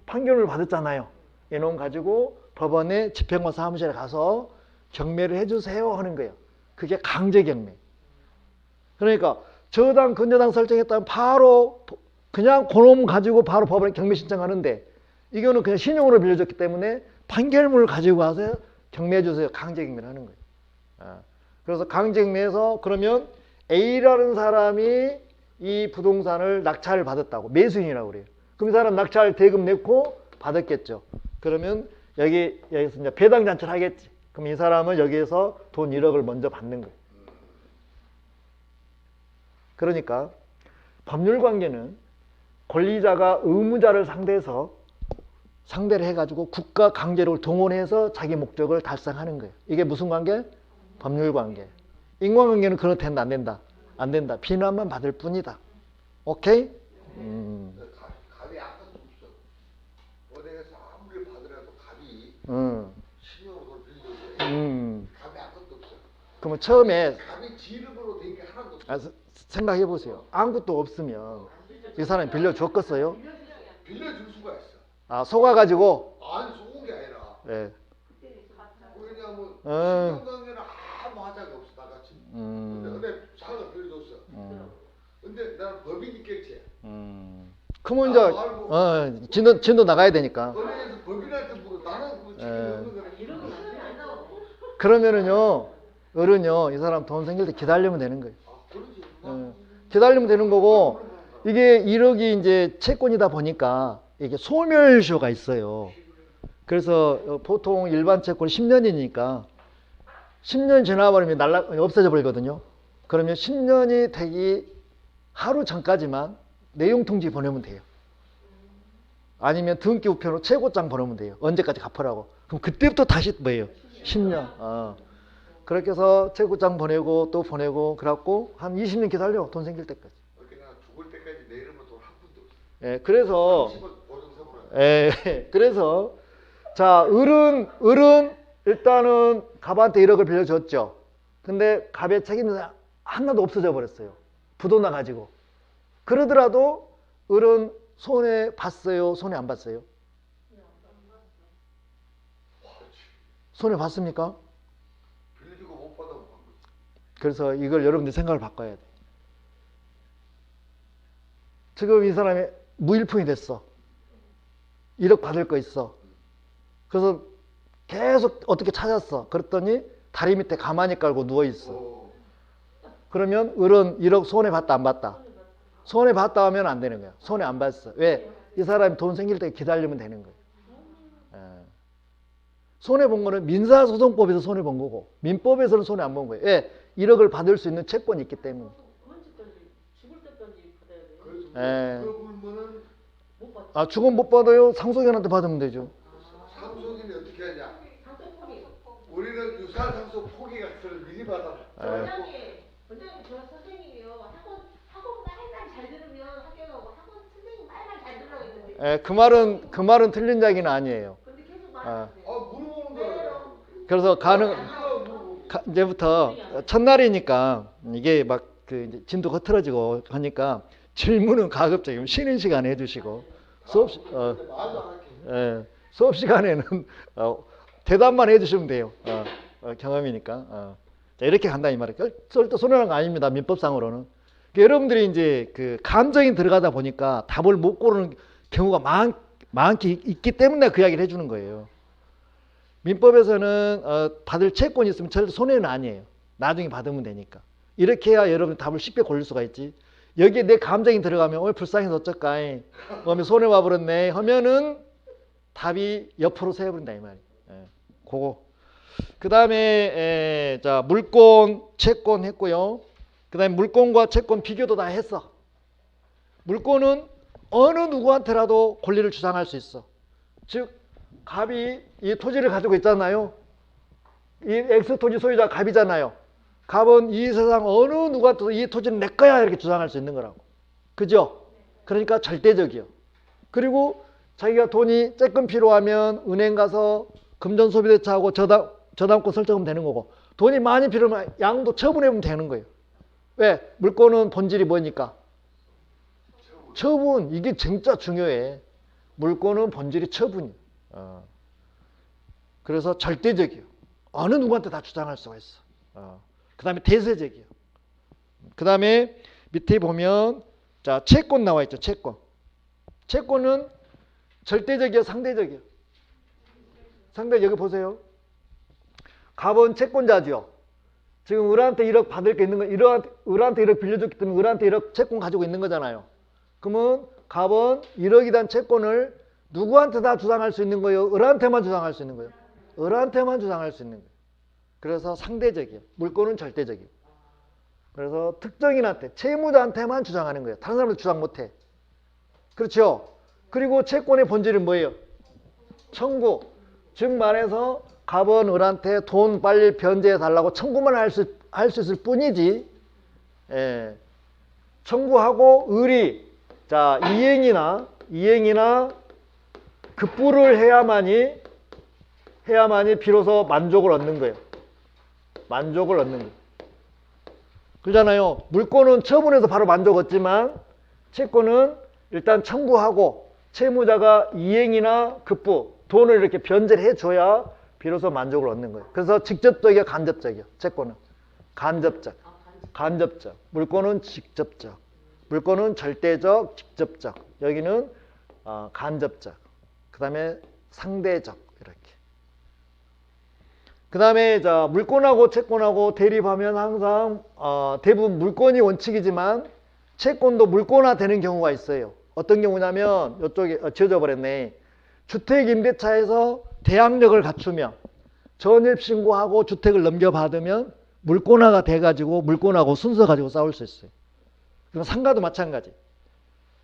판결을 받았잖아요. 이놈 가지고 법원에 집행관 사무실에 가서 경매를 해주세요 하는 거예요. 그게 강제 경매. 그러니까 저당 근저당 설정했다면 바로 그냥 그놈 가지고 바로 법원에 경매 신청하는데 이거는 그냥 신용으로 빌려줬기 때문에 판결문을 가지고 와서 경매해 주세요. 강제 경매를 하는 거예요. 그래서 강제 경매에서 그러면 A라는 사람이 이 부동산을 낙찰을 받았다고 매수인이라고 그래요. 그럼 이 사람 낙찰 대금 내고 받았겠죠. 그러면 여기서 이제 배당 잔치를 하겠지. 그럼 이 사람은 여기에서 돈 1억을 먼저 받는 거예요. 그러니까 법률 관계는 권리자가 의무자를 상대를 해가지고 국가 강제력을 동원해서 자기 목적을 달성하는 거예요. 이게 무슨 관계? 법률 관계. 인과관계는 그렇게 된다, 안 된다? 안 된다. 비난만 받을 뿐이다. 오케이? 갑이 아무것도 없어. 어디에서 아무리 받으라도 갑이 신용으로 빌려줘. 갑이 아무것도 없어. 그러면 처음에 갑이 지름으로 된 게 하나도 없어. 생각해 보세요. 아무것도 없으면 이 사람이 빌려줬겠어요? 빌려줄 수가 있어. 속아가지고? 아니 속은 게 아니라. 네. 왜냐면 신용관계는 아무 하자가 없어 나같이. 근데 상을 빌려줬어. 근데 나는 법인이 객체. 그러면 이제 진도 나가야 되니까. 법인에서 법인한테 물어. 나는 그 책임이 없는 거야. 그러면은요, 어른요, 이 사람 돈 생길 때 기다리면 되는 거예요. 그러지. 기다리면 되는 거고, 이게 1억이 이제 채권이다 보니까 이게 소멸시효가 있어요. 그래서 보통 일반 채권 10년이니까 10년 지나버리면 없어져 버리거든요. 그러면 10년이 되기 하루 전까지만 내용 통지 보내면 돼요. 아니면 등기 우편으로 최고장 보내면 돼요. 언제까지 갚으라고. 그럼 그때부터 다시 뭐예요? 10년. 그렇게 해서 채권장 보내고 또 보내고 그래갖고 한 20년 기다려. 돈 생길 때까지. 그냥 죽을 때까지 내 이름으로 돈 한 푼도 없어. 예, 그래서 30원 보증서부로. 그래서 자, 을은 일단은 갑한테 1억을 빌려줬죠. 근데 갑의 책임자 하나도 없어져 버렸어요. 부도 나가지고. 그러더라도 을은 손해 봤어요? 손해 안 봤어요? 손해 봤습니까? 빌리고 못 받아 못 받고. 그래서 이걸 여러분들 생각을 바꿔야 돼. 지금 이 사람이 무일푼이 됐어. 1억 받을 거 있어. 그래서 계속 어떻게 찾았어. 그랬더니 다리 밑에 가만히 깔고 누워 있어. 그러면 을은 1억 손해 봤다 안 봤다? 손해 봤다 하면 안 되는 거야. 손해 안 봤어. 왜? 이 사람이 돈 생길 때 기다리면 되는 거예요. 손해 본 거는 민사소송법에서 손해 본 거고 민법에서는 손해 안 본 거예요. 왜? 1억을 받을 수 있는 채권이 있기 때문에. 언제까지 죽을 때까지 받아야 돼요? 그러면은 못 받. 아, 죽으면 못 받아요. 상속인한테 받으면 되죠. 상속인이 어떻게 하냐? 상속 포기. 우리는 유산 상속 포기 같은 미리 받아. 원장님, 저 선생님이요. 학원 말만 잘 들으면 학교 가고 학원 선생님 말만 잘 들으라고 했는데. 그 말은 틀린 이야기는 아니에요. 근데 계속 아, 말하는데. 물어보는 거야. 그래서 이제부터 첫날이니까 이게 막 그 진도 흐트러지고 하니까 질문은 가급적이면 쉬는 시간에 해주시고 수업 시간에는 대답만 해주시면 돼요. 경험이니까. 자, 이렇게 간다 이 말이에요. 절대 손해난 거 아닙니다. 민법상으로는. 그러니까 여러분들이 이제 그 감정이 들어가다 보니까 답을 못 고르는 경우가 많게 있기 때문에 그 이야기를 해주는 거예요. 민법에서는 받을 채권이 있으면 절대 손해는 아니에요. 나중에 받으면 되니까. 이렇게 해야 여러분 답을 쉽게 고를 수가 있지. 여기에 내 감정이 들어가면 오늘 불쌍해서 어쩔까? 손해 와버렸네 하면은 답이 옆으로 새어버린다 이 말이에요. 그거. 그 다음에 자 물권, 채권 했고요. 그 다음에 물권과 채권 비교도 다 했어. 물권은 어느 누구한테라도 권리를 주장할 수 있어. 즉 갑이 이 토지를 가지고 있잖아요. 이 X토지 소유자 갑이잖아요. 갑은 이 세상 어느 누구한테도 이 토지는 내 거야 이렇게 주장할 수 있는 거라고. 그죠? 그러니까 절대적이요. 그리고 자기가 돈이 조금 필요하면 은행 가서 금전소비대차하고 저당권 설정하면 되는 거고 돈이 많이 필요하면 양도 처분해보면 되는 거예요. 왜? 물권은 본질이 뭐니까? 처분. 이게 진짜 중요해. 물권은 본질이 처분이에요. 그래서 절대적이에요. 어느 누구한테 다 주장할 수가 있어. 그 다음에 대세적이에요. 그 다음에 밑에 보면 자 채권 나와 있죠. 채권. 채권은 절대적이에요. 상대적이에요. 상대 여기 보세요. 갑은 채권자죠. 지금 을한테 1억 받을 게 있는 거, 을한테 1억 빌려줬기 때문에 을한테 1억 채권 가지고 있는 거잖아요. 그러면 갑은 1억이 단 채권을 누구한테 다 주장할 수 있는 거예요? 을한테만 주장할 수 있는 거예요? 을한테만 주장할 수 있는 거예요. 그래서 상대적이에요. 물권은 절대적이에요. 그래서 특정인한테, 채무자한테만 주장하는 거예요. 다른 사람들 주장 못해. 그렇죠? 그리고 채권의 본질은 뭐예요? 청구. 즉 말해서 갑은 을한테 돈 빨리 변제해 달라고 청구만 할 수 있을 뿐이지. 청구하고 을이 자 이행이나 급부를 해야만이 비로소 만족을 얻는 거예요. 만족을 얻는 거예요. 그러잖아요. 물권은 처분해서 바로 만족 얻지만 채권은 일단 청구하고 채무자가 이행이나 급부 돈을 이렇게 변제를 해줘야 비로소 만족을 얻는 거예요. 그래서 직접적이야 간접적이야. 채권은 간접적. 물권은 직접적. 물권은 절대적, 직접적. 여기는 간접적. 그 다음에 상대적. 이렇게. 그 다음에 물권하고 채권하고 대립하면 항상 대부분 물권이 원칙이지만 채권도 물권화 되는 경우가 있어요. 어떤 경우냐면 이쪽에 지어져 버렸네. 주택임대차에서 대항력을 갖추면 전입신고하고 주택을 넘겨받으면 물권화가 돼가지고 물권하고 순서 가지고 싸울 수 있어요. 그럼 상가도 마찬가지.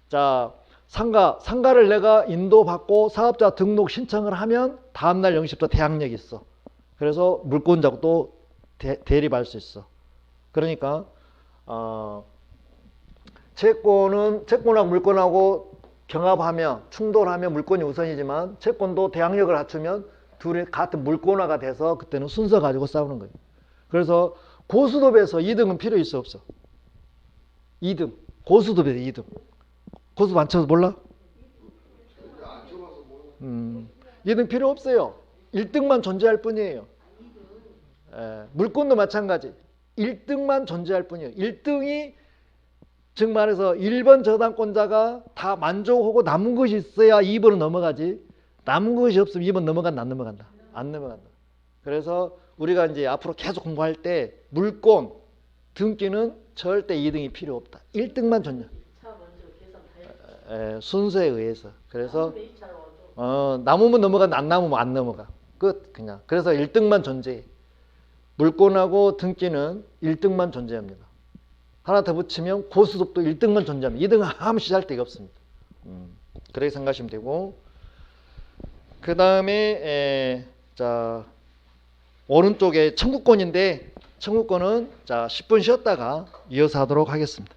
자, 상가를 내가 인도받고 사업자 등록 신청을 하면 다음날 0시부터 대항력이 있어. 그래서 물권자고 또 대립할 수 있어. 그러니까 채권하고 물권하고 경합하며 충돌하며 물권이 우선이지만 채권도 대항력을 갖추면 둘이 같은 물권화가 돼서 그때는 순서 가지고 싸우는 거예요. 그래서 고수톱에서 2등은 필요 있어 없어? 2등. 고수톱에서 2등. 고수톱 안 쳐서 몰라? 안 쳐봐서 모르겠어. 2등 필요 없어요. 1등만 존재할 뿐이에요. 물권도 마찬가지. 1등만 존재할 뿐이에요. 1등이 즉 말해서 1번 저당권자가 다 만족하고 남은 것이 있어야 2번은 넘어가지. 남은 것이 없으면 2번 넘어간다, 안 넘어간다? 안 넘어간다. 그래서 우리가 이제 앞으로 계속 공부할 때 물권, 등기는 절대 2등이 필요 없다. 1등만 존재. 차 먼저 계산 다 해요. 순서에 의해서. 그래서 이 차로 와도 남으면 넘어간다, 안 남으면 안 넘어가. 끝 그냥. 그래서 1등만 존재해. 물권하고 등기는 1등만 존재합니다. 하나 더 붙이면 고수톱도 1등만 존재합니다. 2등은 아무 시잘데가 없습니다. 그렇게 생각하시면 되고, 그 다음에 자 오른쪽에 청구권인데 청구권은 자 10분 쉬었다가 이어서 하도록 하겠습니다.